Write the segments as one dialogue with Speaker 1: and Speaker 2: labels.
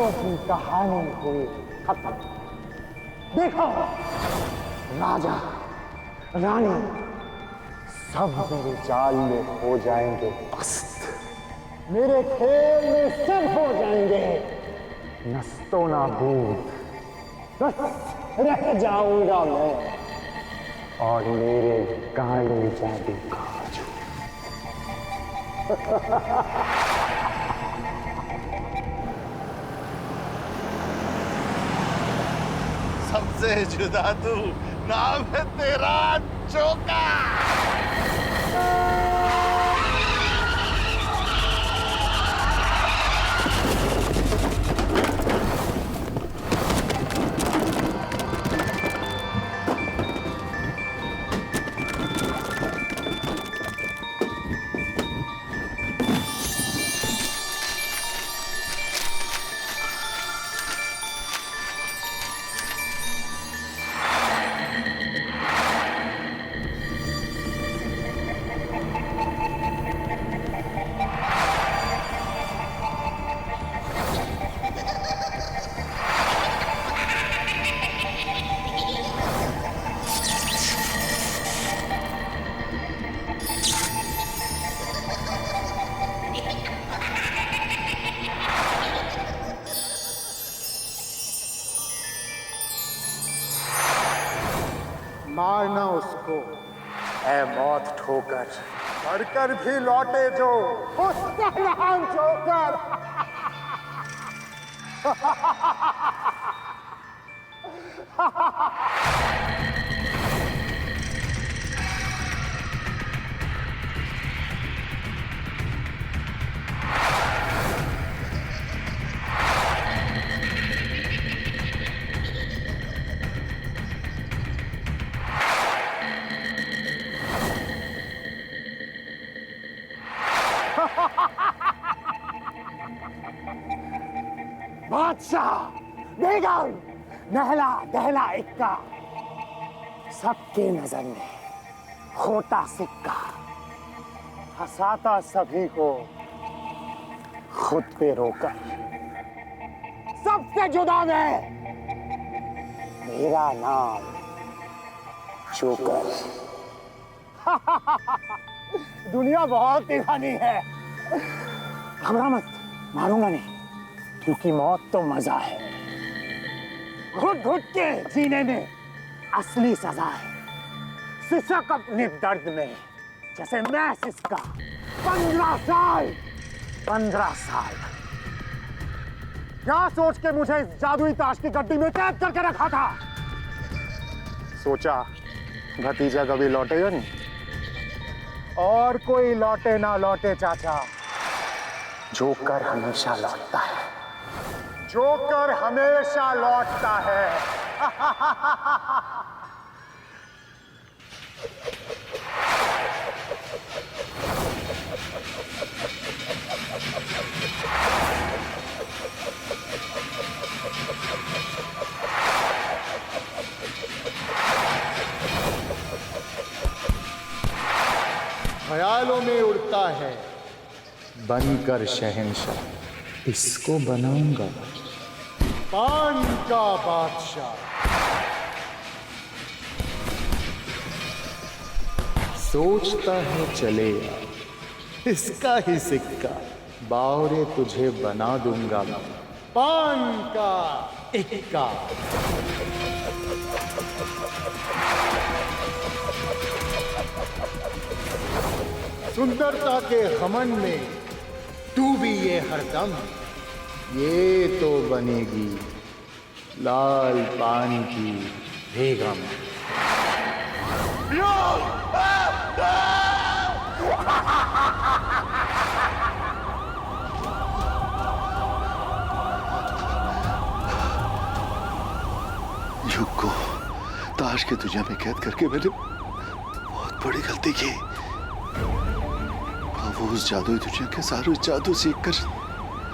Speaker 1: लौटों की कहानी हुई खत्म। देखो, राजा रानी सब मेरे जाल में हो जाएंगे पस्त, मेरे खेल में सब हो जाएंगे नस्तो नाबूद। बस रह जाऊंगा मैं और मेरे काले जादू का
Speaker 2: सबसे जुदा तू, नाम है तेरा जोकर।
Speaker 1: मारना उसको ऐ मौत ठोकर, मरकर भी लौटे जो उसका नाम जोकर। बादशाह, बेगम, नहला दहला इक्का, सबके नजर में खोटा सिक्का, हंसाता सभी को खुद पे रोकर। सबसे जुदा मैं, मेरा नाम जोकर। दुनिया बहुत दीवानी है। घबरा मत, मारूंगा नहीं, क्योंकि मौत तो मजा है। घुट घुट के जीने में असली सजा है। सिसक अपने दर्द में जैसे मैं सिसका। 15 साल क्या सोच के मुझे इस जादुई ताश की गड्डी में कैद करके रखा था? सोचा भतीजा कभी लौटेगा नहीं, और कोई लौटे ना लौटे चाचा, जोकर हमेशा लौटता है। जोकर हमेशा लौटता है।
Speaker 3: ख्यालों में उड़ता है बनकर शहंशाह, इसको बनाऊंगा पान का बादशाह। सोचता है चलेगा इसका ही सिक्का, बावरे तुझे बना दूंगा पान का इक्का। सुंदरता के हमन में डूबी ये हरदम, ये तो बनेगी लाल पान की बेगम।
Speaker 2: युग को ताश के दुनिया में कैद करके मैंने बहुत बड़ी गलती की। वो उस जादुई दुनिया के सारे जादू सीखकर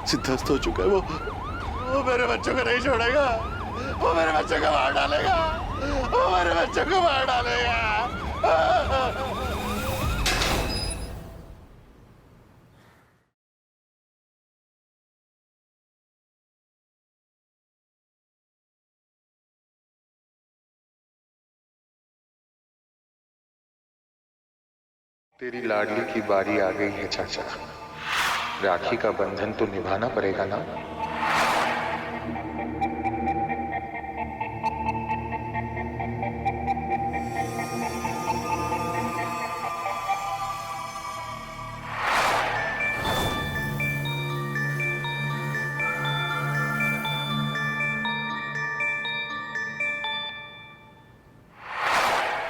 Speaker 2: सिद्धस्त हो चुका है। वो मेरे बच्चों को नहीं छोड़ेगा, वो मेरे बच्चों को मार डालेगा, वो मेरे बच्चों को मार डालेगा।
Speaker 3: तेरी लाडली की बारी आ गई है चाचा। राखी का बंधन तो निभाना पड़ेगा ना।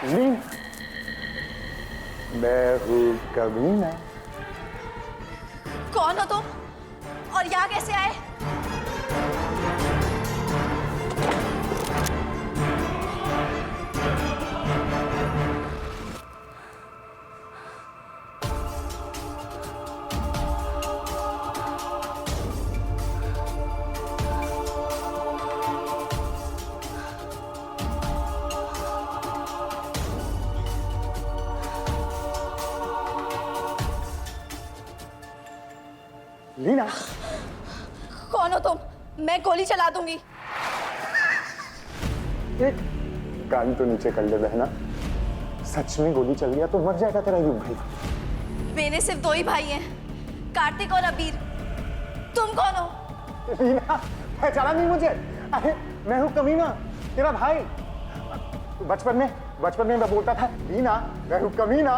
Speaker 1: लीना, मैं हूँ कमीना।
Speaker 4: कौन हो तुम और यहाँ कैसे आए?
Speaker 1: लीना,
Speaker 4: कौन हो तुम? मैं गोली चला दूंगी।
Speaker 1: एक कान तो नीचे कर ले बहना। सच में गोली चल गया तो मर जाएगा तेरा युग भाई।
Speaker 4: मेरे सिर्फ दो ही भाई हैं, कार्तिक और अबीर। तुम कौन हो?
Speaker 1: लीना, पहचाना नहीं मुझे? अरे मैं हूँ कमीना, तेरा भाई। बचपन में मैं बोलता था लीना मैं हूँ कमीना,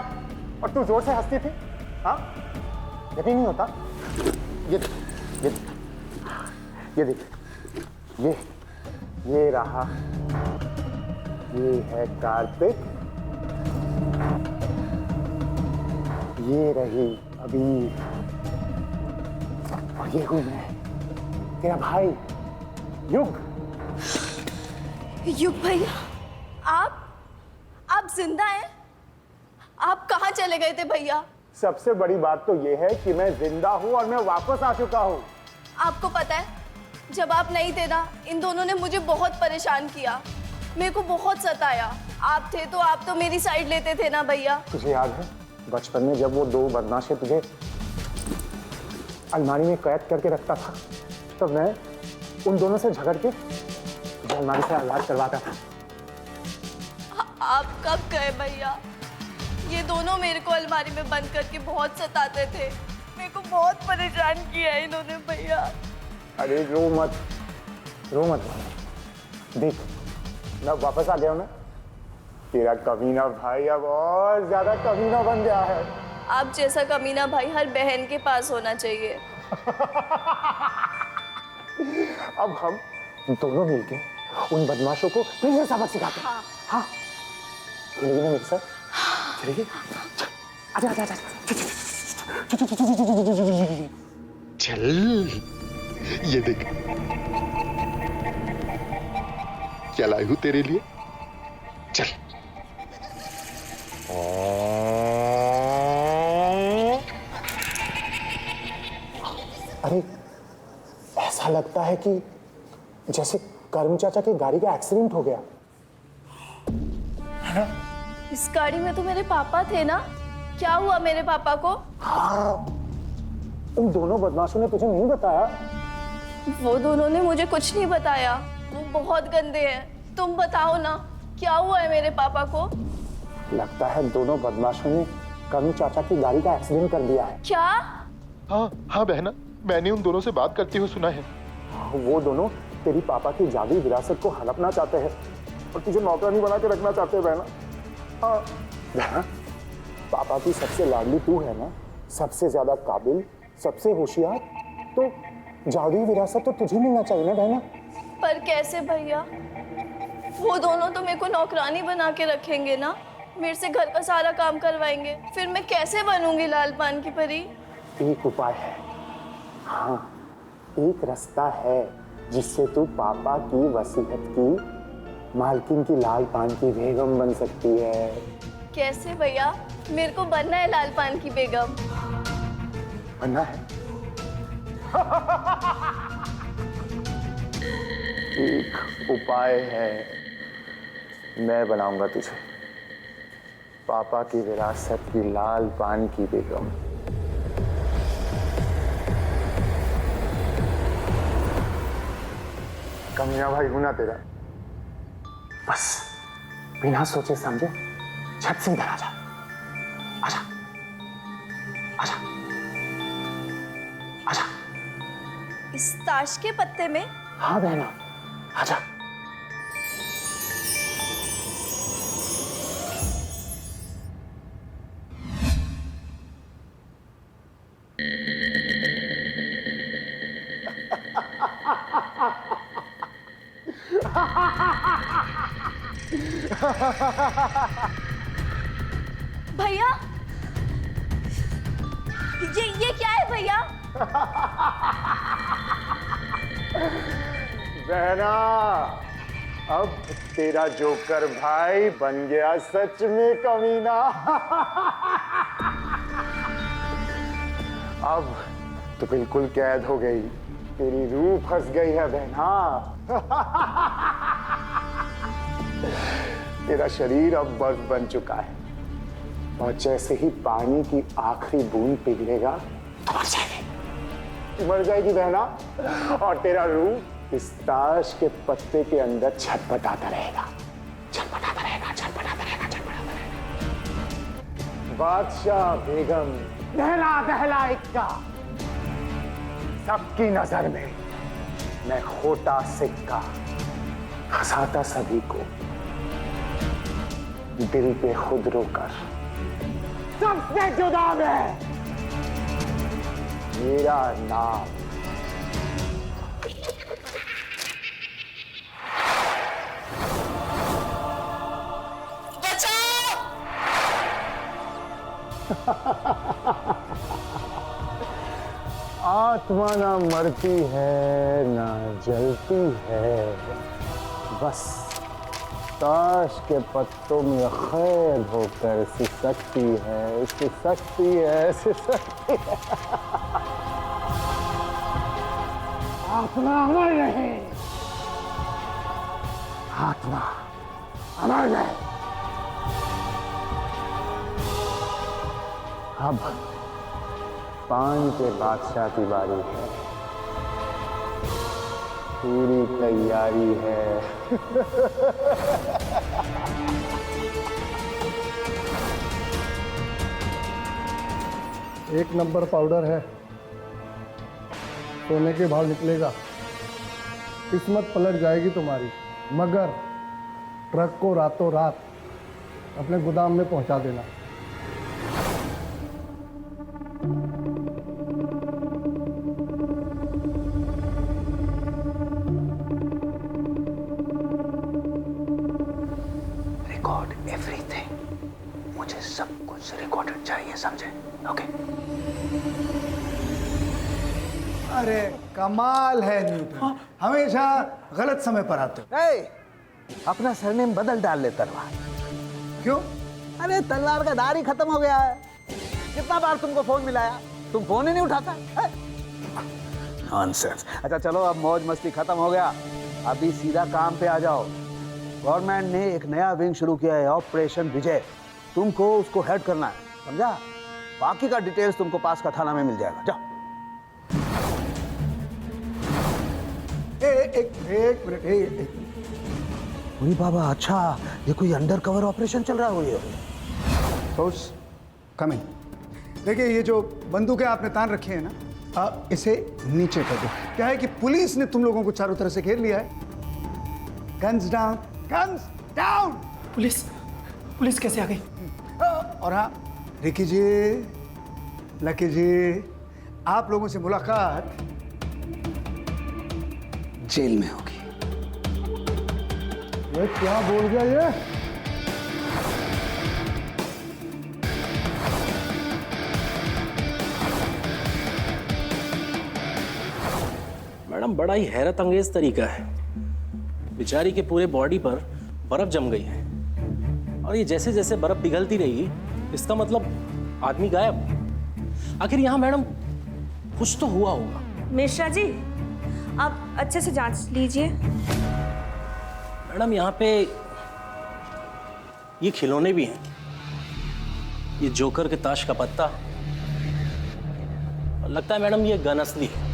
Speaker 1: और तू जोर से हंसती थी। हाँ, यकीन नहीं होता? ये देख, ये रहा, ये है कार्तिक, ये रही अबीर, और ये हूं मैं, तेरा भाई युग।
Speaker 4: युग भैया, आप जिंदा हैं? आप कहाँ चले गए थे भैया?
Speaker 1: सबसे बड़ी बात तो ये है कि मैं जिंदा हूं और मैं वापस आ चुका हूं।
Speaker 4: आपको पता है, जब आप नहीं थे ना, इन दोनों ने मुझे बहुत परेशान किया, मेरे को बहुत सताया। आप थे तो आप तो मेरी साइड लेते थे ना भैया।
Speaker 1: तुझे याद है बचपन में जब वो दो बदमाशे तुझे अलमारी में कैद करके रखता था, तब मैं उन दोनों से झगड़ के तुझे अलमारी से आजाद करवाता था।
Speaker 4: आप कब गए भैया? ये दोनों मेरे को अलमारी में बंद करके बहुत सताते थे, मेरे को बहुत परेशान किया है इन्होंने भैया।
Speaker 1: अरे रो मत देख, मैं वापस आ गया हूं ना। तेरा कमीना भाई अब और ज्यादा कमीना बन गया है।
Speaker 4: आप जैसा कमीना भाई हर बहन के पास होना चाहिए।
Speaker 1: अब हम दोनों मिलके उन बदमाशों को फिर से सबक सिखाते हैं। हाँ, खेलेगी ना मेरे साथ? चलेगी? आजा।
Speaker 2: चल, ये देख क्या लाई हूं तेरे लिए। चल।
Speaker 1: अरे ऐसा लगता है कि जैसे करम चाचा की गाड़ी का एक्सीडेंट हो गया है ना?
Speaker 4: इस गाड़ी में तो मेरे पापा थे ना, क्या हुआ मेरे पापा को?
Speaker 1: हाँ, उन दोनों बदमाशों ने तुझे नहीं बताया?
Speaker 4: वो दोनों ने मुझे कुछ नहीं बताया, वो बहुत गंदे हैं। तुम बताओ ना, क्या हुआ है मेरे पापा को?
Speaker 1: लगता है दोनों बदमाशों ने करम चाचा की गाड़ी का एक्सीडेंट कर दिया है।
Speaker 4: क्या?
Speaker 2: हाँ बहना, मैंने उन दोनों से बात करते हुए सुना है।
Speaker 1: वो दोनों तेरी पापा की जादुई विरासत को हड़पना चाहते हैं और तुझे नौकरानी बना के रखना चाहते हैं बहना। हाँ बहना, पापा की सबसे लाडली तू है ना, सबसे ज्यादा काबिल, सबसे होशियार, तो जादुई विरासत तो तुझे मिलना चाहिए ना बहना।
Speaker 4: पर कैसे भैया? वो दोनों तो मेरे को नौकरानी बना के रखेंगे ना, मेरे से घर का सारा काम करवाएंगे, फिर मैं कैसे बनूंगी लाल पान की परी?
Speaker 1: एक उपाय है, हाँ एक रास्ता है जिससे तू पापा की वसीयत की मालकिन की लाल पान की बेगम बन सकती है।
Speaker 4: कैसे भैया? मेरे को बनना है लाल पान की बेगम।
Speaker 1: बनना है? एक उपाय है, मैं बनाऊंगा तुझे पापा की विरासत की लाल पान की बेगम। कमीना भाई हूं ना तेरा, बस बिना सोचे समझे झट से इधर आजा। आजा। आजा आजा।
Speaker 4: इस ताश के पत्ते में?
Speaker 1: हाँ बहना, आजा।
Speaker 4: भैया, ये क्या है भैया?
Speaker 1: बहना, अब तेरा जोकर भाई बन गया सच में कमीना। अब तो बिल्कुल कैद हो गई, तेरी रूह फंस गई है बहना। तेरा शरीर अब बर्फ बन चुका है और जैसे ही पानी की आखिरी बूंद पिघलेगा तो मर जाएगी, मर जाएगी बहना। और तेरा रूह इस ताश के पत्ते के अंदर छटपटाता रहेगा, छटपटाता रहेगा, छटपटाता रहेगा, छटपटाता रहेगा। बादशाह बेगम दहला दहला इक्का, सबकी नजर में मैं खोटा सिक्का, हंसाता सभी को दिल पे खुद रोकर। सबसे जुदा मैं, मेरा नाम आत्मा ना मरती है ना जलती है, बस ताश के पत्तों में खैर होकर सिसकती है, सिसकती है, सिसकती है। आत्मा अमर रहे, आत्मा अमर रहे। अब पान के बादशाह की बारी है, पूरी तैयारी है।
Speaker 5: एक नंबर पाउडर है, सोने के भाव निकलेगा, किस्मत पलट जाएगी तुम्हारी। मगर ट्रक को रातों रात अपने गोदाम में पहुंचा देना।
Speaker 1: रिकॉर्ड एवरीथिंग, मुझे सब कुछ रिकॉर्डेड चाहिए, समझे? ओके।
Speaker 6: अरे कमाल है न्यूटन, हमेशा गलत समय पर आते हो।
Speaker 7: अपना सरनेम बदल डाल ले तलवार।
Speaker 6: क्यों?
Speaker 7: अरे तलवार का दार ही खत्म हो गया है। कितना बार तुमको फोन मिलाया, तुम फोन ही नहीं उठाता। नॉनसेंस। अच्छा चलो, अब मौज मस्ती खत्म हो गया, अभी सीधा काम पे आ जाओ। गवर्नमेंट ने एक नया विंग शुरू किया है, ऑपरेशन विजय। तुमको उसको हेड करना है, समझा? बाकी का डिटेल्स तुमको पास का थाना में मिल जाएगा। जाओ।
Speaker 6: एक मिनट।
Speaker 7: अरे बाबा, अच्छा ये कोई अंडर कवर ऑपरेशन चल रहा है।
Speaker 6: Source coming. देखिए, ये जो बंदूकें आपने तान रखी है ना, आप इसे नीचे कर दो। क्या है कि पुलिस ने तुम लोगों को चारों तरफ से घेर लिया है। Guns down, guns down.
Speaker 8: Police कैसे आ गई?
Speaker 6: और हाँ, रिकी जी, लकी जी, आप लोगों से मुलाकात जेल में होगी।
Speaker 5: ये क्या बोल गया ये?
Speaker 8: मैडम, बड़ा ही हैरत अंगेज तरीका है। बेचारी के पूरे बॉडी पर बर्फ जम गई है और ये जैसे जैसे बर्फ पिघलती रहेगी, इसका मतलब आदमी गायब। आखिर यहाँ मैडम कुछ तो हुआ होगा।
Speaker 9: मिश्रा जी, आप अच्छे से जांच लीजिए।
Speaker 8: मैडम, यहाँ पे ये खिलौने भी हैं, ये जोकर के ताश का पत्ता, और लगता है मैडम ये गन असली है।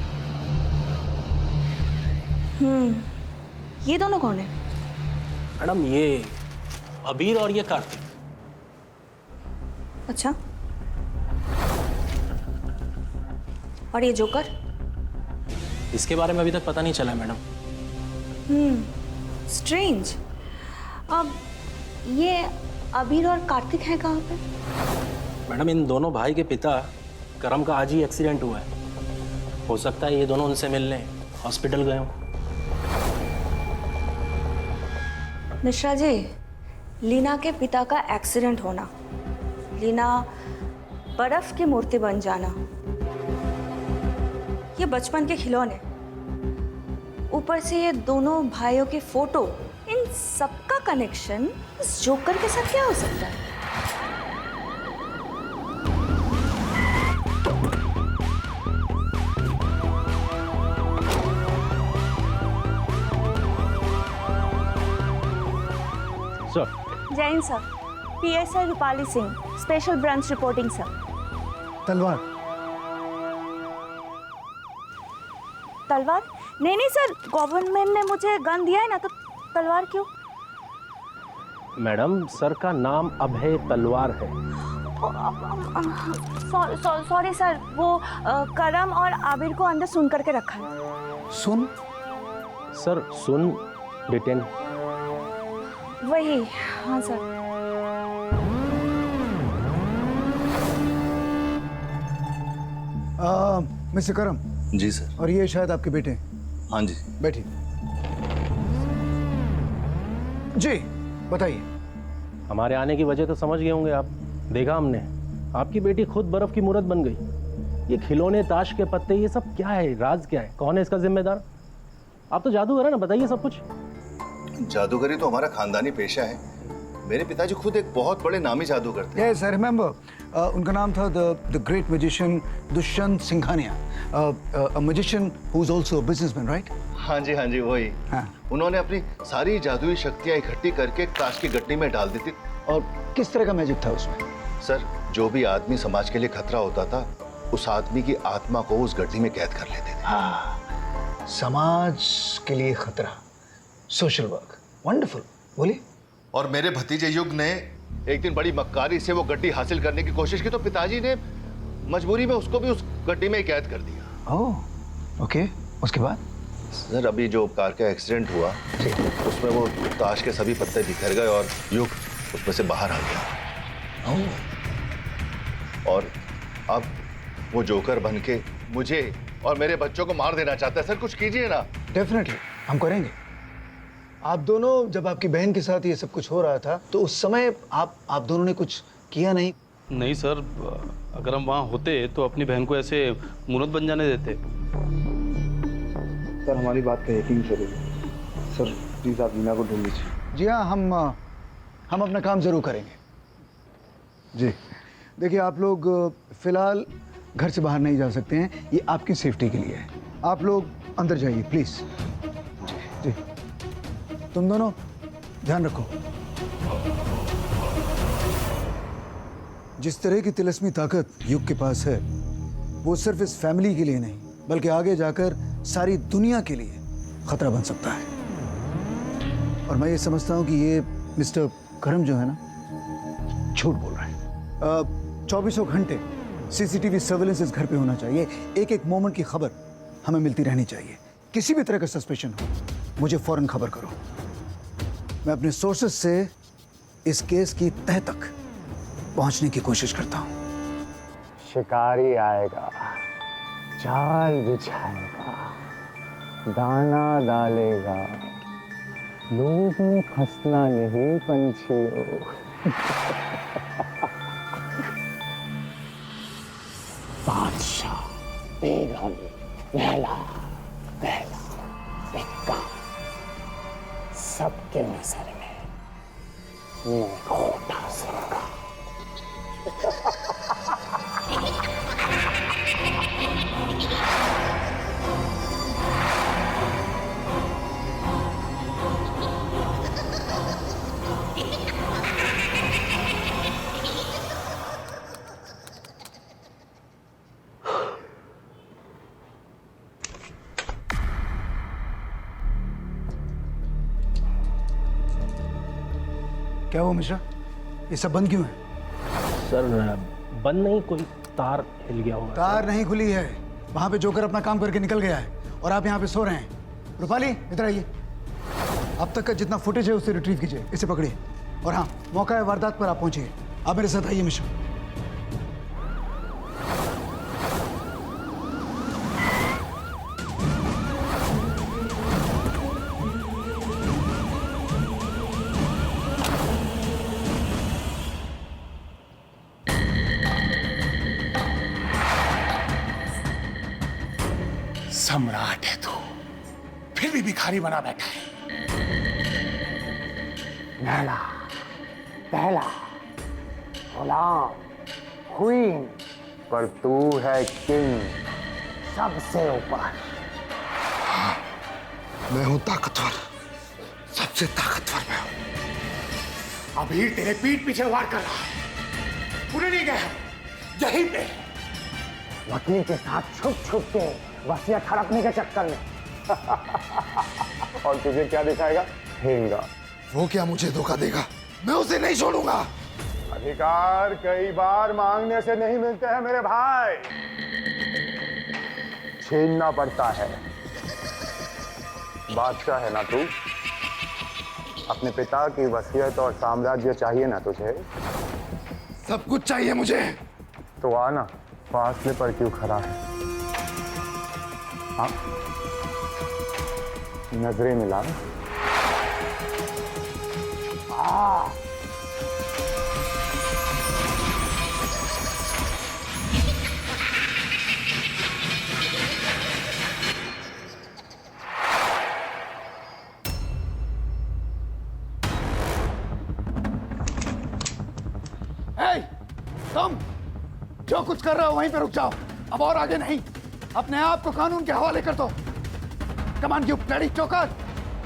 Speaker 9: ये दोनों कौन है?
Speaker 8: मैडम, ये अबीर और ये कार्तिक।
Speaker 9: अच्छा, और ये जोकर?
Speaker 8: इसके बारे में अभी तक पता नहीं चला मैडम।
Speaker 9: स्ट्रेंज। अब ये अबीर और कार्तिक हैं कहाँ पे?
Speaker 8: मैडम इन दोनों भाई के पिता करम का आज ही एक्सीडेंट हुआ है। हो सकता है ये दोनों उनसे मिलने हॉस्पिटल गए हों।
Speaker 9: मिश्रा जी, लीना के पिता का एक्सीडेंट होना, लीना बर्फ की मूर्ति बन जाना, ये बचपन के खिलौने, ऊपर से ये दोनों भाइयों की फोटो, इन सबका कनेक्शन इस जोकर के साथ क्या हो सकता है? Jain sir, PSI Rupali Singh, special branch reporting sir.
Speaker 6: तलवार?
Speaker 9: तलवार? नहीं सर, गवर्नमेंट ने मुझे गन दिया है ना, तो तलवार क्यों?
Speaker 8: मैडम सर का नाम अभय तलवार है।
Speaker 9: सॉरी सर, वो करम और आबिर को अंदर सुन करके रखा है।
Speaker 6: सुन?
Speaker 8: सर सुन डिटेन।
Speaker 9: वही, हाँ सर।
Speaker 6: मिस्टर करम।
Speaker 2: जी सर।
Speaker 6: और ये शायद आपके बेटे?
Speaker 2: हाँ जी।
Speaker 6: बैठिए। जी बताइए।
Speaker 8: हमारे आने की वजह तो समझ गए होंगे आप। देखा हमने, आपकी बेटी खुद बर्फ की मूर्त बन गई। ये खिलौने, ताश के पत्ते, ये सब क्या है? राज क्या है? कौन है इसका जिम्मेदार? आप तो जादूगर है ना, बताइए सब कुछ।
Speaker 2: जादूगरी तो हमारा खानदानी पेशा है। मेरे पिताजी खुद एक बहुत बड़े नामी जादूगर थे।
Speaker 6: Yes I remember. उनका नाम था the great magician Dushyant Singhania, a magician who is also a businessman, right?
Speaker 2: हाँ जी वही।
Speaker 6: हाँ।
Speaker 2: उन्होंने अपनी सारी जादुई शक्तियां इकट्ठी करके ताश की गट्टी में डाल दी थी।
Speaker 6: और किस तरह का मैजिक था उसमें?
Speaker 2: सर, जो भी आदमी समाज के लिए खतरा होता था, उस आदमी की आत्मा को उस गड्ढी में कैद कर लेते थे।
Speaker 6: हाँ, समाज के लिए खतरा, सोशल वर्क, वंडरफुल। बोलिए।
Speaker 2: और मेरे भतीजे युग ने एक दिन बड़ी मक्कारी से वो गड्ढी हासिल करने की कोशिश की, तो पिताजी ने मजबूरी में उसको भी उस गड्ढी में ही कैद कर दिया।
Speaker 6: ओह, ओके। उसके बाद?
Speaker 2: सर, अभी जो कार का एक्सीडेंट हुआ, उसमें वो ताश के सभी पत्ते बिखर गए और युग उसमें से बाहर आ गया। और अब वो जोकर बन के मुझे और मेरे बच्चों को मार देना चाहता है। सर कुछ कीजिए ना।
Speaker 6: डेफिनेटली हम करेंगे। आप दोनों, जब आपकी बहन के साथ ये सब कुछ हो रहा था, तो उस समय आप दोनों ने कुछ किया नहीं?
Speaker 10: नहीं सर, अगर हम वहाँ होते तो अपनी बहन को ऐसे मूर्त बन जाने देते।
Speaker 5: सर हमारी बात का यकीन करिए। सर प्लीज आप लीना को ढूंढ लीजिए।
Speaker 6: जी हाँ, हम अपना काम जरूर करेंगे। जी देखिए, आप लोग फिलहाल घर से बाहर नहीं जा सकते हैं, ये आपकी सेफ्टी के लिए है। आप लोग अंदर जाइए प्लीज। जी तुम दोनों ध्यान रखो। जिस तरह की तिलस्मी ताकत युग के पास है, वो सिर्फ इस फैमिली के लिए नहीं, बल्कि आगे जाकर सारी दुनिया के लिए खतरा बन सकता है। और मैं ये समझता हूँ कि ये मिस्टर करम जो है ना, झूठ बोल रहा है। 24 घंटे CCTV सर्वेलेंस इस घर पे होना चाहिए। एक एक मोमेंट की खबर हमें मिलती रहनी चाहिए। किसी भी तरह का सस्पेशन हो, मुझे फौरन खबर करो। मैं अपने सोर्सेस से इस केस की तह तक पहुंचने की कोशिश करता हूं।
Speaker 1: शिकारी आएगा, जाल बिछाएगा, दाना डालेगा, लोग में फंसना नहीं पंछियों। बादशाह, बेगम, महला, महला, टिक्का, सबके नजर में मैं खोटा सिक्का।
Speaker 6: क्या हुआ मिश्रा, ये सब बंद क्यों है?
Speaker 8: सर बंद नहीं, कोई तार हिल गया होगा।
Speaker 6: तार नहीं खुली है, वहां पे जोकर अपना काम करके निकल गया है और आप यहाँ पे सो रहे हैं। रूपाली इधर आइए, अब तक का जितना फुटेज है उसे रिट्रीव कीजिए, इसे पकड़िए। और हाँ, मौका है वारदात पर आप पहुंचिए। आप मेरे साथ आइए मिश्रा।
Speaker 1: सम्राट है तू, फिर भी भिखारी बना बैठा है। नैला, पहला, गुलाम, क्वीन, पर तू है किंग, सबसे ऊपर।
Speaker 6: मैं हूं ताकतवर, सबसे ताकतवर मैं हूं।
Speaker 1: अभी तेरे पीठ पीछे वार कर रहा है, पूरे नहीं गया, यहीं पे वकील के साथ छुप छुप के वसीयत हड़पने के चक्कर में। और तुझे क्या दिखाएगा? हेंगा।
Speaker 6: वो क्या मुझे धोखा देगा? मैं उसे नहीं छोड़ूंगा।
Speaker 1: अधिकार कई बार मांगने से नहीं मिलते हैं मेरे भाई, छीनना पड़ता है। बादशाह है ना तू, अपने पिता की वसीयत और साम्राज्य चाहिए ना तुझे?
Speaker 6: सब कुछ चाहिए मुझे।
Speaker 1: तो आना, फासले पर क्यों खड़ा है? हाँ, नजरें मिला।
Speaker 6: तुम जो कुछ कर रहे हो वहीं पे रुक जाओ, अब और आगे नहीं। अपने आप को कानून के हवाले कर दो। Come on, you bloody joker!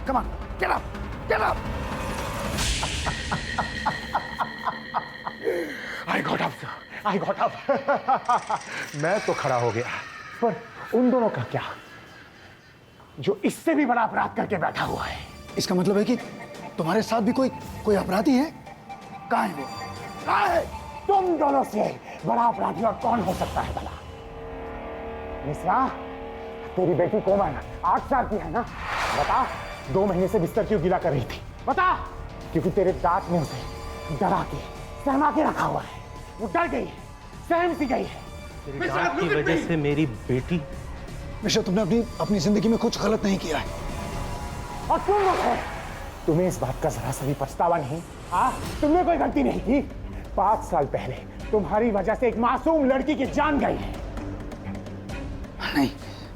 Speaker 6: Come on, get up, get up!
Speaker 1: I got up, sir. I got up. मैं तो खड़ा हो गया, पर उन दोनों का क्या, जो इससे भी बड़ा अपराध करके बैठा हुआ है?
Speaker 6: इसका मतलब है कि तुम्हारे साथ भी कोई अपराधी है? कहाँ है वो? कहाँ है?
Speaker 1: तुम दोनों से बड़ा अपराधी और कौन हो सकता है भला? मिश्रा, तेरी बेटी कोमल 8 साल की है ना? बता, 2 महीने से बिस्तर क्यों गीला कर रही थी? बता। क्योंकि तेरे दांत ने उसे डरा के सहमा के रखा हुआ है। वो डर गई है, सहम सी गई है।
Speaker 8: तेरी डांट की वजह से मेरी बेटी।
Speaker 6: मिश्रा, तुमने अपनी जिंदगी में कुछ गलत नहीं किया है।
Speaker 1: और तुम लोग हैं, तुम्हें इस बात का जरा सा भी पछतावा नहीं? हाँ, तुमने कोई गलती नहीं की। 5 साल पहले तुम्हारी वजह से एक मासूम लड़की की जान गई है।
Speaker 6: नहीं,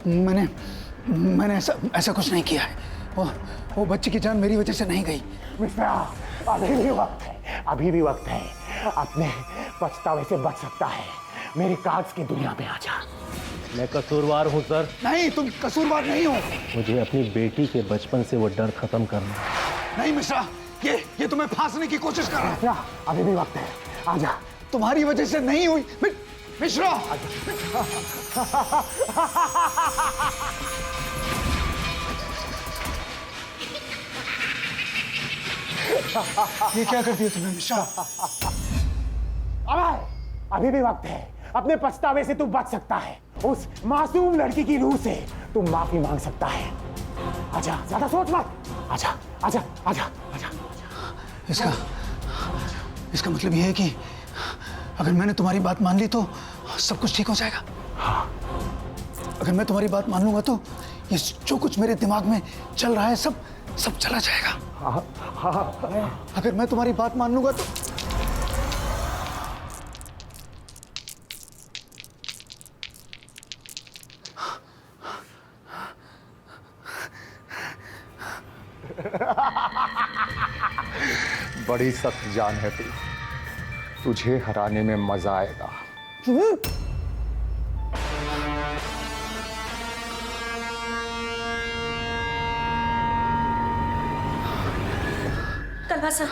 Speaker 6: मैंने ऐसा कुछ नहीं किया है। वो बच्चे की जान मेरी वजह से नहीं गई।
Speaker 1: मिश्रा, अभी भी वक्त है, अभी भी वक्त है। अपने पछतावे से बच सकता है। मेरी कार्ड्स की दुनिया में आ जा।
Speaker 8: मैं कसूरवार हूँ सर।
Speaker 6: नहीं, तुम कसूरवार नहीं हो।
Speaker 8: मुझे अपनी बेटी के बचपन से वो डर खत्म करना है।
Speaker 6: नहीं मिश्रा, ये तुम्हें फांसने की कोशिश कर रहा है।
Speaker 1: अभी भी वक्त है, आजा।
Speaker 6: तुम्हारी वजह से नहीं हुई मिश्रा। ये क्या कर दिया तुमने मिश्रा?
Speaker 1: अभी भी वक्त है। अपने पछतावे से तू बच सकता है। उस मासूम लड़की की रूह से तू माफी मांग सकता है। आजा, ज्यादा सोच मत। आजा, आजा, आजा, आजा।
Speaker 6: इसका मतलब यह है कि अगर मैंने तुम्हारी बात मान ली तो सब कुछ ठीक हो जाएगा।
Speaker 1: हाँ।
Speaker 6: अगर मैं तुम्हारी बात मान लूंगा तो ये जो कुछ मेरे दिमाग में चल रहा है सब चला जाएगा।
Speaker 1: हाँ, हाँ।
Speaker 6: अगर मैं तुम्हारी बात मान लूंगा तो
Speaker 11: बड़ी सख्त जान है तू, तुझे हराने में मजा आएगा।
Speaker 9: तलवासा,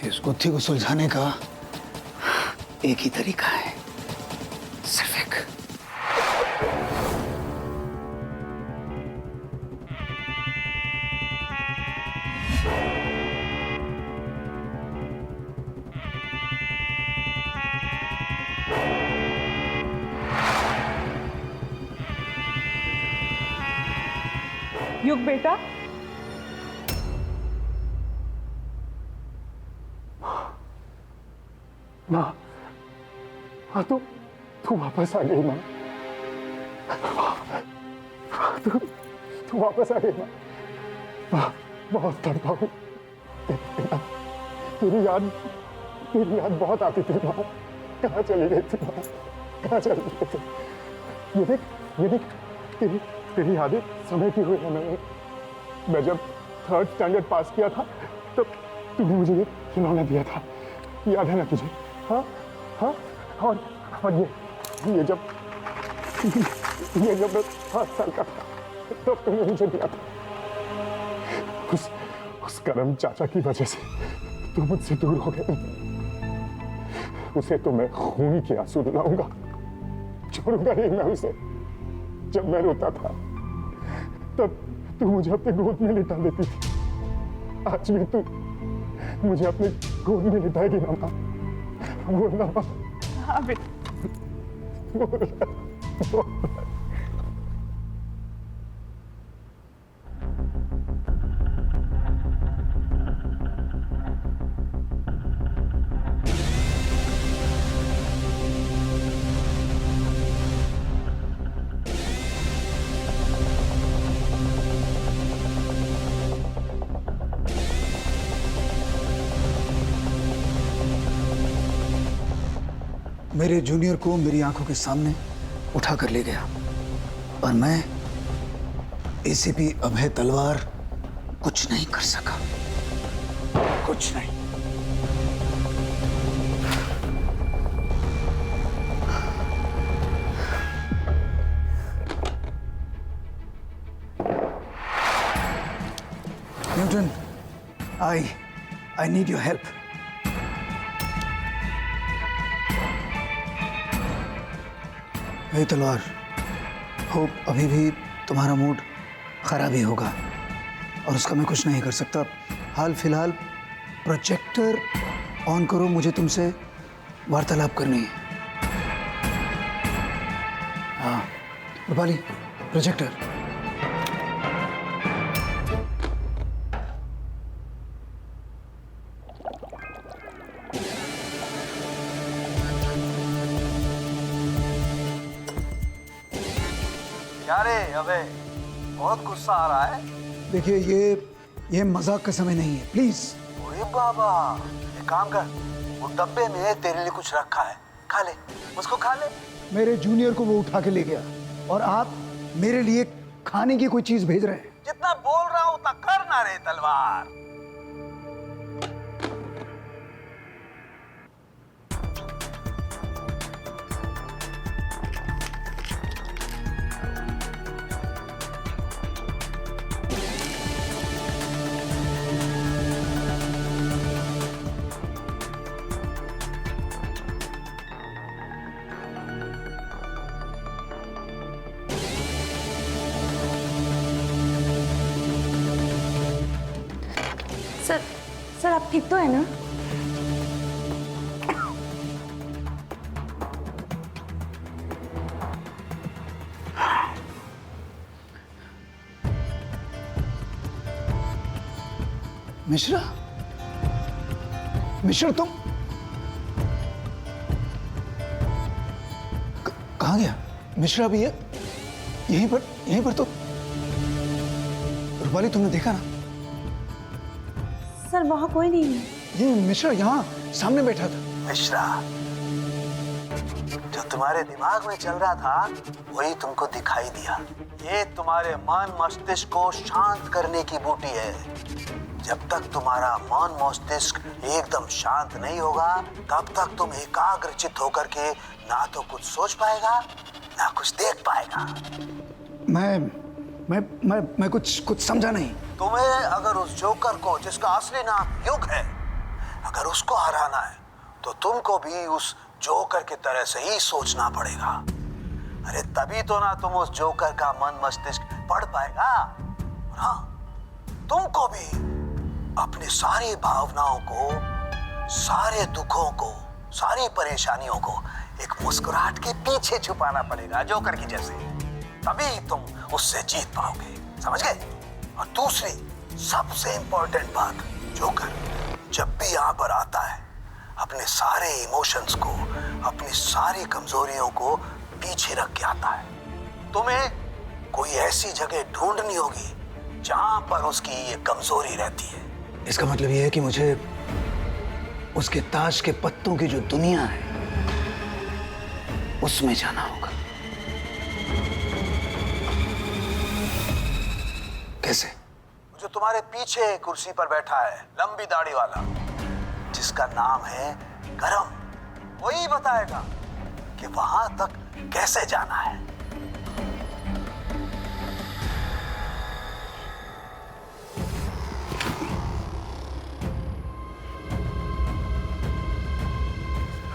Speaker 6: इस गुत्थी को सुलझाने का एक ही तरीका है, सिर्फ एक।
Speaker 12: युग बेटा,
Speaker 1: माँ, हाँ तू वापस आ गई माँ। तू वापस आ गई माँ। माँ, बहुत तड़पा हूँ। तेरी याद बहुत आती थी माँ। कहाँ चली गई थी माँ? कहाँ चली गई थी? ये देख तेरी यादें समेटी हुई है मैंने। मैं जब 3rd स्टैंडर्ड पास किया था तब तूने मुझे ये खिलौना दिया था, याद है ना तुझे? हाँ हाँ। और ये जब मैं 5 साल का था तब तुमने मुझे दिया था। उस करम चाचा की वजह से तू मुझसे दूर हो गए। उसे तो मैं खून के आंसू रुलाऊंगा, छोड़ूंगा नहीं मैं उसे। जब मैं रोता था तब तू मुझे अपने गोद में लिटा देती थी। आज भी तू मुझे अपने गोद में लिटाएगी ना माँ? बोलना माँ।
Speaker 12: हाँ बेटा।
Speaker 6: मेरे जूनियर को मेरी आंखों के सामने उठा कर ले गया और मैं एसीपी अभय तलवार कुछ नहीं कर सका, कुछ नहीं। Newton, I need your help. हे तलवार, होप अभी भी तुम्हारा मूड खराब ही होगा और उसका मैं कुछ नहीं कर सकता। हाल फिलहाल प्रोजेक्टर ऑन करो, मुझे तुमसे वार्तालाप करनी है। हाँ रूपाली, प्रोजेक्टर।
Speaker 7: क्या रे अबे, बहुत गुस्सा आ रहा है।
Speaker 6: देखिए ये मजाक का समय नहीं है, प्लीज।
Speaker 7: ओए बाबा, एक काम कर, वो डब्बे में तेरे लिए कुछ रखा है, खा ले, उसको खा ले।
Speaker 6: मेरे जूनियर को वो उठा के ले गया और आप मेरे लिए खाने की कोई चीज भेज रहे हैं।
Speaker 7: जितना बोल रहा हूं उतना कर ना रे तलवार।
Speaker 9: सर आप ठीक तो है ना?
Speaker 6: मिश्रा, तुम कहाँ गया? मिश्रा भी है यहीं पर तो। रूपाली, तुमने देखा ना?
Speaker 9: सर वहां कोई नहीं है।
Speaker 6: ये मिश्रा यहाँ सामने बैठा था।
Speaker 7: मिश्रा, जो तुम्हारे दिमाग में चल रहा था वही तुमको दिखाई दिया। ये तुम्हारे मन मस्तिष्क को शांत करने की बूटी है। जब तक तुम्हारा मन मस्तिष्क एकदम शांत नहीं होगा तब तक तुम एकाग्रचित्त होकर के ना तो कुछ सोच पाएगा ना कुछ देख पाएगा।
Speaker 6: मैं कुछ समझा नहीं।
Speaker 7: तुम्हें अगर उस जोकर को, जिसका असली नाम युग है, अगर उसको हराना है तो तुमको भी उस जोकर की तरह से ही सोचना पड़ेगा। अरे तभी तो ना तुम उस जोकर का मन मस्तिष्क पढ़ पाएगा। हाँ, तुमको भी अपनी सारी भावनाओं को, सारे दुखों को, सारी परेशानियों को एक मुस्कुराहट के पीछे छुपाना पड़ेगा, जोकर की जैसे। तभी तुम उससे जीत पाओगे, समझ गए? और दूसरी सबसे इंपॉर्टेंट बात, जोकर जब भी यहाँ पर आता है अपने सारे इमोशंस को, अपनी सारी कमजोरियों को पीछे रख के आता है। तुम्हें कोई ऐसी जगह ढूंढनी होगी जहां पर उसकी ये कमजोरी रहती है। इसका मतलब ये है कि मुझे उसके ताश के पत्तों की जो दुनिया है उसमें जाना होगा। कैसे? जो तुम्हारे पीछे कुर्सी पर बैठा है, लंबी दाढ़ी वाला, जिसका नाम है करम, वही बताएगा कि वहां तक कैसे जाना है।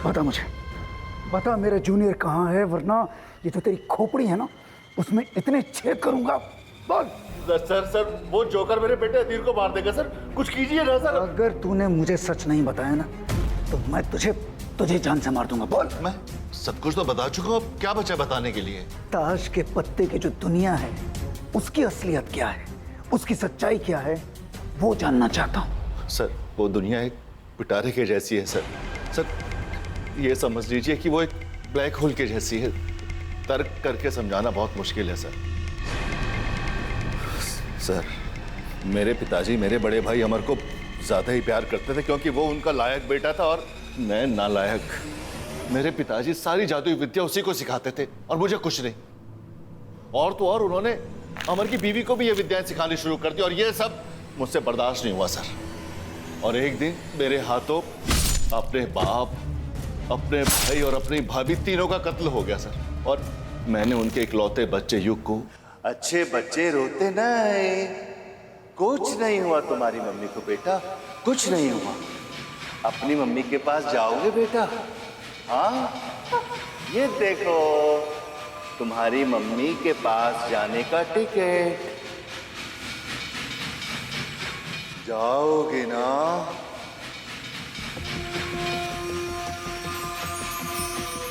Speaker 7: बता मुझे, बता मेरा जूनियर कहाँ है, वरना ये तो तेरी खोपड़ी है ना, उसमें इतने छेद करूंगा। बोल।
Speaker 2: सर वो जोकर मेरे बेटे अधीर को मार देगा सर, कुछ कीजिए ना सर।
Speaker 7: अगर तूने मुझे सच नहीं बताया ना तो मैं तुझे जान से मार दूंगा। बोल।
Speaker 2: मैं सब कुछ तो बता चुका हूँ, अब क्या बचा बताने के लिए?
Speaker 7: ताश के पत्ते की जो दुनिया है उसकी असलियत क्या है, उसकी सच्चाई क्या है, वो जानना चाहता हूँ।
Speaker 2: सर वो दुनिया एक पिटारे के जैसी है सर। ये समझ लीजिए कि वो एक ब्लैक होल के जैसी है। तर्क करके समझाना बहुत मुश्किल है सर। मेरे पिताजी मेरे बड़े भाई अमर को ज्यादा ही प्यार करते थे क्योंकि वो उनका लायक बेटा था और मैं नालायक। मेरे पिताजी सारी जादुई विद्या उसी को सिखाते थे और मुझे कुछ नहीं। और तो और उन्होंने अमर की बीवी को भी ये विद्याएं सिखानी शुरू कर दी और ये सब मुझसे बर्दाश्त नहीं हुआ सर। और एक दिन मेरे हाथों अपने बाप, अपने भाई और अपनी भाभी तीनों का कत्ल हो गया सर। और मैंने उनके इकलौते बच्चे युग को, अच्छे बच्चे रोते नहीं, कुछ नहीं हुआ तुम्हारी मम्मी को बेटा, कुछ नहीं हुआ, अपनी मम्मी के पास जाओगे बेटा? हाँ, ये देखो तुम्हारी मम्मी के पास जाने का टिकट, जाओगे ना?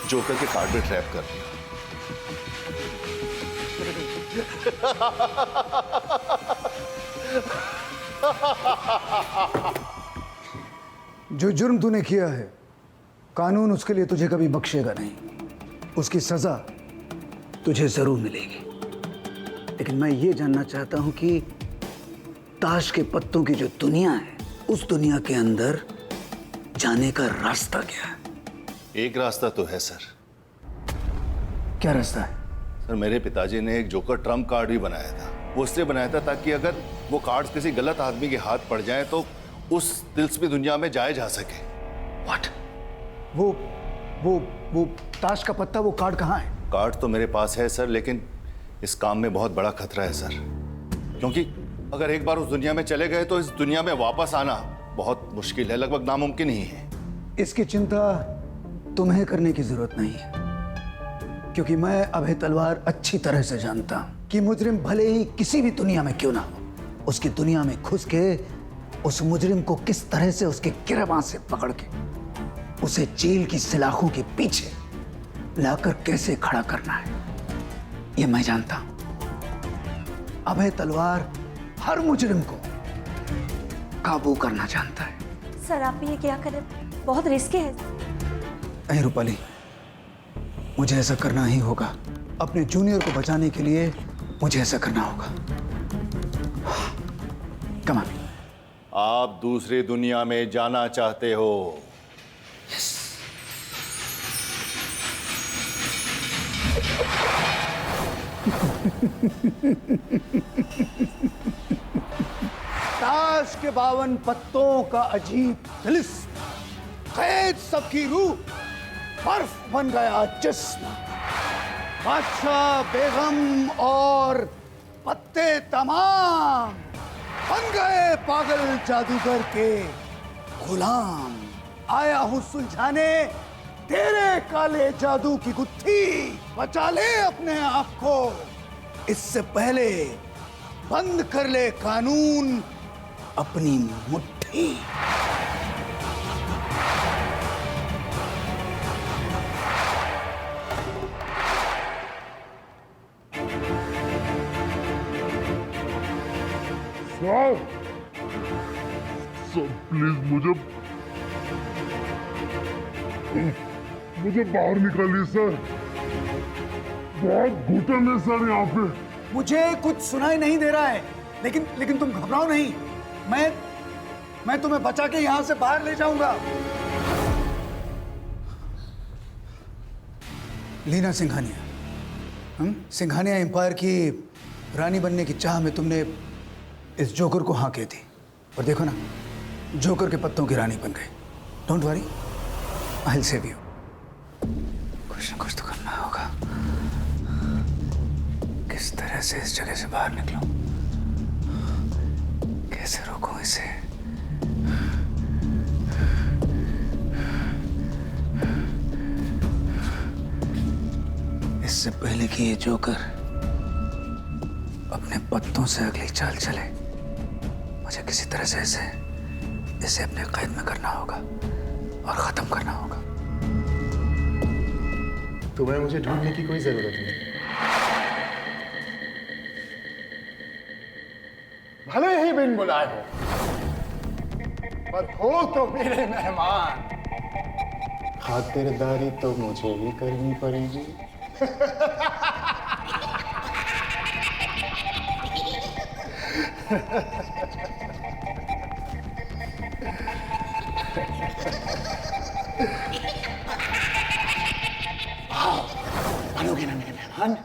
Speaker 2: जोकर के कार्ड में ट्रैप कर दिया।
Speaker 6: जो जुर्म तूने किया है कानून उसके लिए तुझे कभी बख्शेगा नहीं, उसकी सजा तुझे जरूर मिलेगी। लेकिन मैं ये जानना चाहता हूं कि ताश के पत्तों की जो दुनिया है उस दुनिया के अंदर जाने का रास्ता क्या है?
Speaker 2: एक रास्ता तो है सर।
Speaker 6: क्या रास्ता है?
Speaker 2: सर मेरे पिताजी ने एक जोकर ट्रम्प कार्ड भी बनाया था। वो इसलिए बनाया था ताकि अगर वो कार्ड किसी गलत आदमी के हाथ पड़ जाए तो उस दिलचस्पी दुनिया में जाया जा सके।
Speaker 6: व्हाट? वो ताश का पत्ता, वो कार्ड कहाँ है?
Speaker 2: कार्ड तो मेरे पास है सर, लेकिन इस काम में बहुत बड़ा खतरा है सर। क्योंकि अगर एक बार उस दुनिया में चले गए तो इस दुनिया में वापस आना बहुत मुश्किल है, लगभग नामुमकिन ही है।
Speaker 6: इसकी चिंता तुम्हें करने की जरूरत नहीं है, क्योंकि मैं अभय तलवार अच्छी तरह से जानता हूं कि मुजरिम भले ही किसी भी दुनिया में क्यों ना हो, उसकी दुनिया में घुस के उस मुजरिम को किस तरह से उसके गिरबां से पकड़ के उसे जेल की सलाखों के पीछे लाकर कैसे खड़ा करना है, ये मैं जानता हूं। अभय तलवार हर मुजरिम को काबू करना जानता है।
Speaker 9: सर आप ये क्या करें, बहुत रिस्की है।
Speaker 6: नहीं रूपाली, मुझे ऐसा करना ही होगा। अपने जूनियर को बचाने के लिए मुझे ऐसा करना होगा। Come on.
Speaker 2: आप दूसरी दुनिया में जाना चाहते हो?
Speaker 6: ताश के 52 पत्तों का अजीब तिलिस्म, कैद सबकी रूह, बर्फ बन गया जिस्म, बादशाह, बेगम और पत्ते तमाम बन गए पागल जादूगर के गुलाम। आया हूं सुलझाने तेरे काले जादू की गुत्थी, बचा ले अपने आप को, इससे पहले बंद कर ले कानून अपनी मुट्ठी।
Speaker 12: सर सर प्लीज मुझे बाहर निकालिए सर। बहुत घुटन है सर यहाँ पे।
Speaker 6: मुझे कुछ सुनाई नहीं दे रहा है, लेकिन तुम घबराओ नहीं। मैं तुम्हें बचा के यहां से बाहर ले जाऊंगा। लीना सिंघानिया, सिंघानिया एम्पायर की रानी बनने की चाह में तुमने इस जोकर को हाँ कह दी, और देखो ना, जोकर के पत्तों की रानी बन गई। Don't worry, I will save you. कुछ ना कुछ तो करना होगा। किस तरह से इस जगह से बाहर निकलूं, कैसे रोकूं इसे। इससे पहले कि ये जोकर अपने पत्तों से अगली चाल चले, मुझे किसी तरह से इसे अपने कैद में करना होगा और खत्म करना होगा।
Speaker 12: तुम्हें मुझे ढूंढने की कोई जरूरत नहीं। भले ही बिन बुलाए हो, पर हो तो मेरे मेहमान। खातिरदारी तो मुझे ही करनी पड़ेगी।
Speaker 1: मानोगे ना मेरे मेहमान?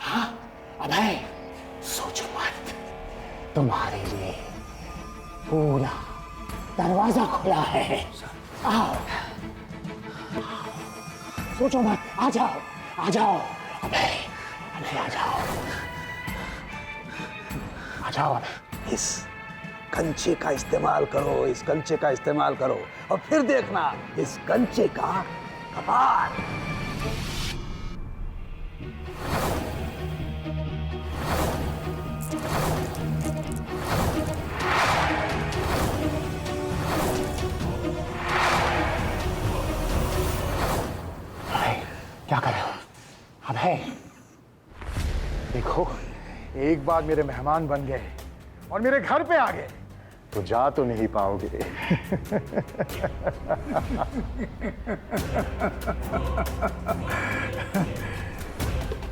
Speaker 1: हाँ, अभय सोचो मत, तुम्हारे लिए पूरा दरवाजा खुला है। आओ, सोचो मत, आ जाओ, आ जाओ अभय, अभय आ जाओ, आ जाओ अभय।
Speaker 7: इस कंचे का इस्तेमाल करो, इस कंचे का इस्तेमाल करो, और फिर देखना इस कंचे का कमाल।
Speaker 1: क्या कर रहे हो अभय? देखो, एक बार मेरे मेहमान बन गए और मेरे घर पे आ गए तो जा तो नहीं पाओगे।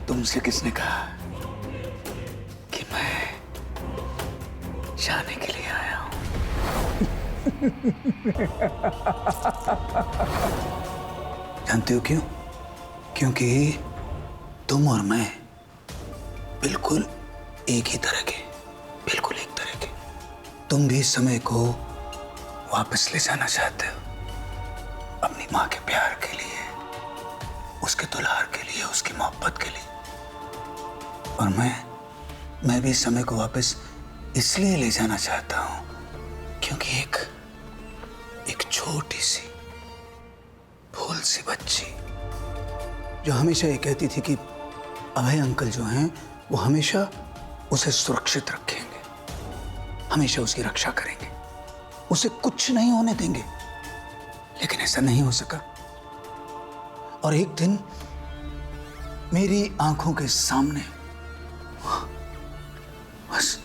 Speaker 6: तुमसे किसने कहा कि मैं जाने के लिए आया हूं? जानते हो क्यों? क्योंकि तुम और मैं बिल्कुल एक ही तरह के, बिल्कुल एक तरह के। तुम भी समय को वापस ले जाना चाहते हो, अपनी माँ के प्यार के लिए, उसके दुलार के लिए, उसकी मोहब्बत के लिए। और मैं भी समय को वापस इसलिए ले जाना चाहता हूं क्योंकि एक छोटी सी भूल सी बच्ची जो हमेशा ये कहती थी कि अभय अंकल जो हैं वो हमेशा उसे सुरक्षित रखेंगे, हमेशा उसकी रक्षा करेंगे, उसे कुछ नहीं होने देंगे। लेकिन ऐसा नहीं हो सका, और एक दिन मेरी आंखों के सामने बस।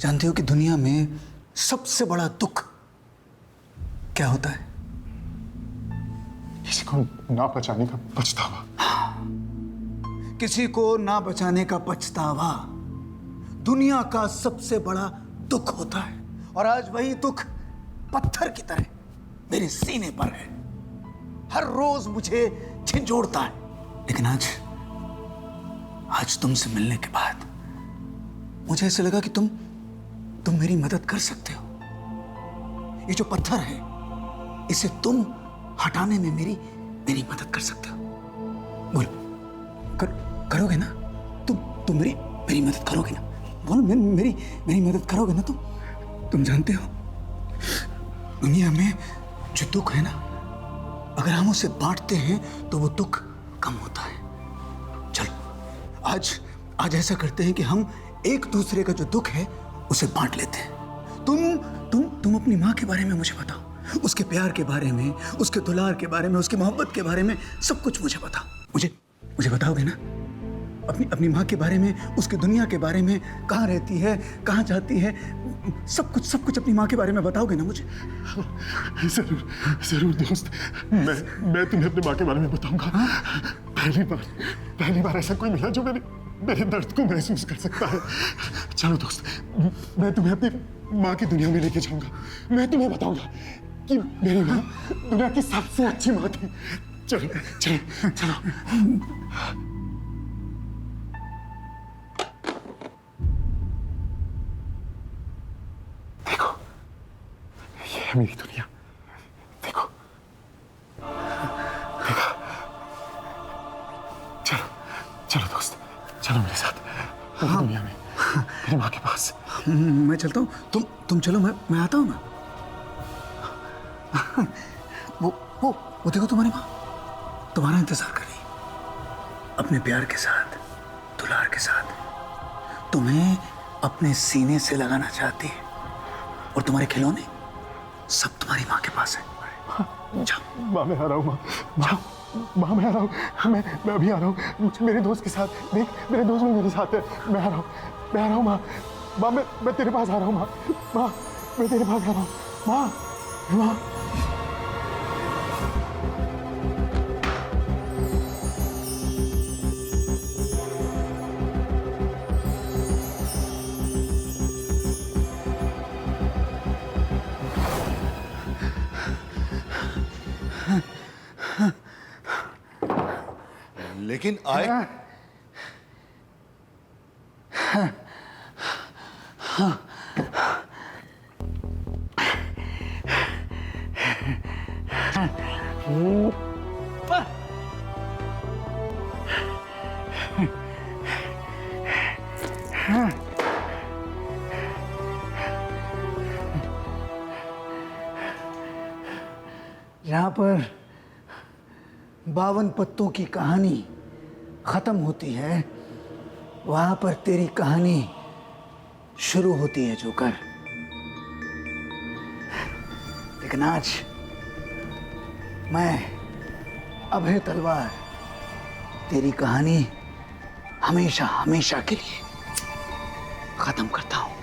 Speaker 6: जानते हो कि दुनिया में सबसे बड़ा दुख क्या होता है?
Speaker 12: किसी को ना बचाने का पछतावा।
Speaker 6: किसी को ना बचाने का पछतावा दुनिया का सबसे बड़ा दुख होता है, और आज वही दुख पत्थर की तरह मेरे सीने पर है। हर रोज मुझे झंझोड़ता है, लेकिन आज तुमसे मिलने के बाद मुझे ऐसा लगा कि तुम मेरी मदद कर सकते हो। ये जो पत्थर है, इसे तुम हटाने में मेरी मदद कर सकते हो। बोलो, करोगे ना? तुम मेरी मदद करोगे ना? बोलो, मेरी मदद करोगे ना? तुम जानते हो, दुनिया में जो दुख है ना, अगर हम उसे बांटते हैं तो वो दुख कम होता है। चलो आज ऐसा करते हैं कि हम एक दूसरे का जो दुख है उसे बांट लेते हैं। तुम अपनी माँ के बारे में मुझे बताओ, उसके प्यार के बारे में, उसके दुलार के बारे में, उसकी मोहब्बत के बारे में, सब कुछ मुझे बताओ। मुझे बताओगे ना? अपनी माँ के बारे में, उसकी दुनिया के बारे में, कहाँ रहती है, कहाँ जाती है, सब कुछ अपनी माँ के बारे में बताओगे ना मुझे?
Speaker 12: जरूर जरूर दोस्त, मैं तुम्हें अपनी माँ के बारे में बताऊंगा। पहली बार ऐसा कोई मिला जो मेरे दर्द को महसूस कर सकता है। चलो दोस्त, मैं तुम्हें अपनी माँ की दुनिया में लेके जाऊंगा। मैं तुम्हें बताऊंगा कि मेरी माँ दुनिया की सबसे अच्छी माँ थी। चलो चलो चलो। देखो, ये है मेरी दुनिया। देखो, देखा। चलो चलो दोस्त, चलो मेरे साथ मेरी दुनिया में, मेरी माँ के पास।
Speaker 6: मैं चलता हूँ, तुम चलो, मैं आता हूँ ना। वो देखो, तुम्हारी माँ तुम्हारा इंतजार कर रही है, अपने प्यार के साथ, दुलार के साथ तुम्हें अपने सीने से लगाना चाहती है, और तुम्हारे खिलौने सब तुम्हारी माँ के पास है। जाओ।
Speaker 12: माँ मैं आ रहा हूँ। माँ मैं आ रहा हूँ। मैं अभी आ रहा हूँ मेरे दोस्त के साथ। देख, मेरे दोस्त भी मेरे साथ है। मैं आ रहा हूँ माँ। मैं तेरे पास आ रहा हूँ माँ। मैं तेरे पास आ रहा हूँ माँ।
Speaker 2: लेकिन आए
Speaker 6: जहाँ पर 52 पत्तों की कहानी खत्म होती है, वहां पर तेरी कहानी शुरू होती है जोकर। लेकिन आज मैं अभय तलवार तेरी कहानी हमेशा हमेशा के लिए खत्म करता हूं।